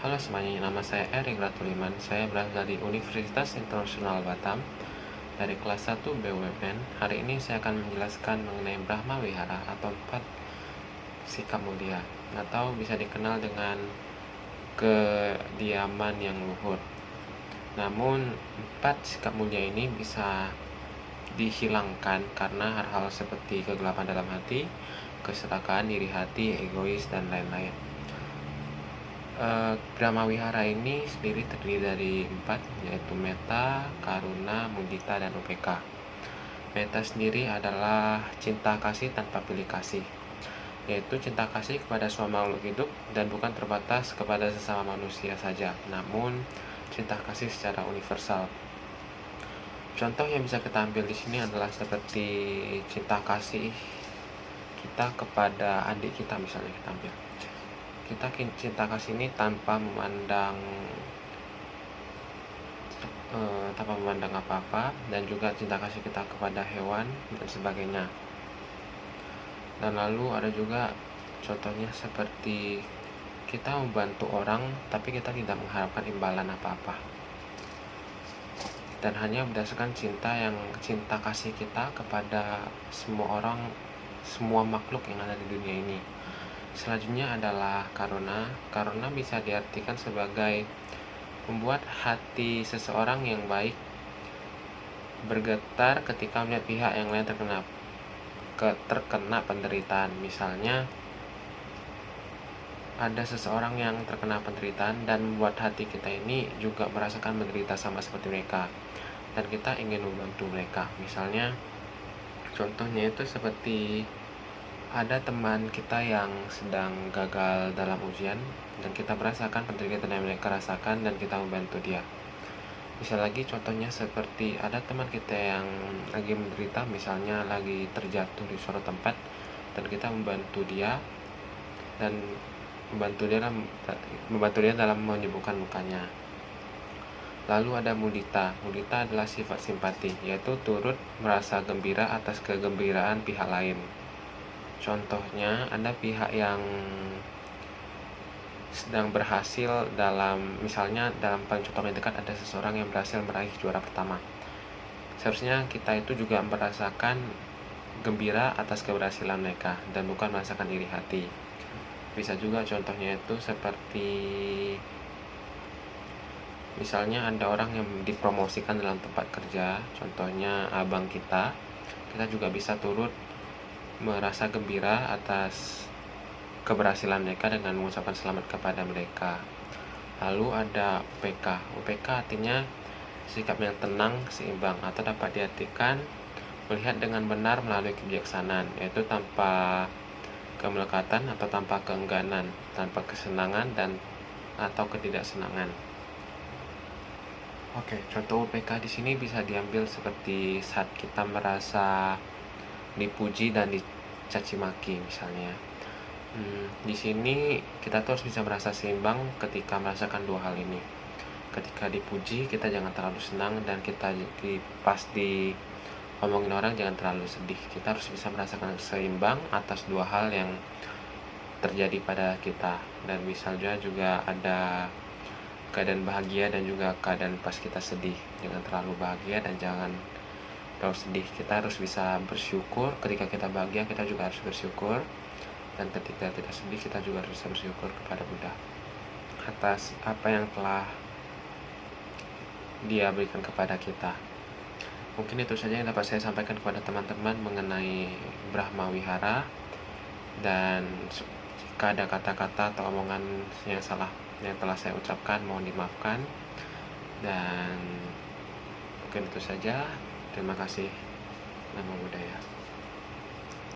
Halo semuanya, nama saya Erik Ratuliman. Saya berasal dari Universitas Internasional Batam dari kelas 1 BUMN. Hari ini saya akan menjelaskan mengenai Brahma Wihara atau 4 sikap mulia, atau bisa dikenal dengan kediaman yang luhur. Namun 4 sikap mulia ini bisa dihilangkan karena hal-hal seperti kegelapan dalam hati, keserakahan iri hati, egois, dan lain-lain. Brahma Wihara ini sendiri terdiri dari 4, yaitu Metta, Karuna, Mudita, dan UPK. Metta sendiri adalah cinta kasih tanpa pilih kasih, yaitu cinta kasih kepada semua makhluk hidup dan bukan terbatas kepada sesama manusia saja, namun cinta kasih secara universal. Contoh yang bisa kita ambil di sini adalah seperti cinta kasih kita kepada adik kita, misalnya kita ambil. Kita cinta kasih ini tanpa memandang apa-apa, dan juga cinta kasih kita kepada hewan dan sebagainya. Dan lalu ada juga contohnya seperti kita membantu orang tapi kita tidak mengharapkan imbalan apa-apa, dan hanya berdasarkan cinta kasih kita kepada semua orang, semua makhluk yang ada di dunia ini. Selanjutnya adalah karuna. Karuna bisa diartikan sebagai membuat hati seseorang yang baik bergetar ketika melihat pihak yang lain terkena penderitaan. Misalnya ada seseorang yang terkena penderitaan dan membuat hati kita ini juga merasakan menderita sama seperti mereka, dan kita ingin membantu mereka. Misalnya contohnya itu seperti ada teman kita yang sedang gagal dalam ujian dan kita merasakan penderitaan yang mereka rasakan dan kita membantu dia. Bisa lagi contohnya seperti ada teman kita yang lagi menderita, misalnya lagi terjatuh di suatu tempat, dan kita membantu dia dan membantu dia dalam menyembuhkan lukanya. Lalu ada mudita. Mudita adalah sifat simpati, yaitu turut merasa gembira atas kegembiraan pihak lain. Contohnya ada pihak yang sedang berhasil misalnya dalam paling contoh yang dekat ada seseorang yang berhasil meraih juara pertama. Seharusnya kita itu juga merasakan gembira atas keberhasilan mereka dan bukan merasakan iri hati. Bisa juga contohnya itu seperti misalnya ada orang yang dipromosikan dalam tempat kerja, contohnya abang kita juga bisa turut merasa gembira atas keberhasilan mereka dengan mengucapkan selamat kepada mereka. Lalu ada UPK. UPK artinya sikap yang tenang, seimbang, atau dapat diartikan melihat dengan benar melalui kebijaksanaan, yaitu tanpa kemelekatan atau tanpa keengganan, tanpa kesenangan dan atau ketidaksenangan. Oke, contoh UPK di sini bisa diambil seperti saat kita merasa dipuji dan dicaci maki misalnya. Di sini kita harus bisa merasa seimbang ketika merasakan dua hal ini. Ketika dipuji kita jangan terlalu senang, dan kita pas diomongin orang jangan terlalu sedih. Kita harus bisa merasakan seimbang atas dua hal yang terjadi pada kita. Dan misalnya juga ada keadaan bahagia dan juga keadaan pas kita sedih. Jangan terlalu bahagia dan jangan terlalu sedih. Kita harus bisa bersyukur. Ketika kita bahagia kita juga harus bersyukur, dan ketika tidak sedih kita juga harus bisa bersyukur kepada Buddha atas apa yang telah dia berikan kepada kita. Mungkin itu saja yang dapat saya sampaikan kepada teman-teman mengenai Brahma Wihara, dan jika ada kata-kata atau omongan yang salah yang telah saya ucapkan mohon dimaafkan. Dan mungkin itu saja. Terima kasih. Namo Buddhaya.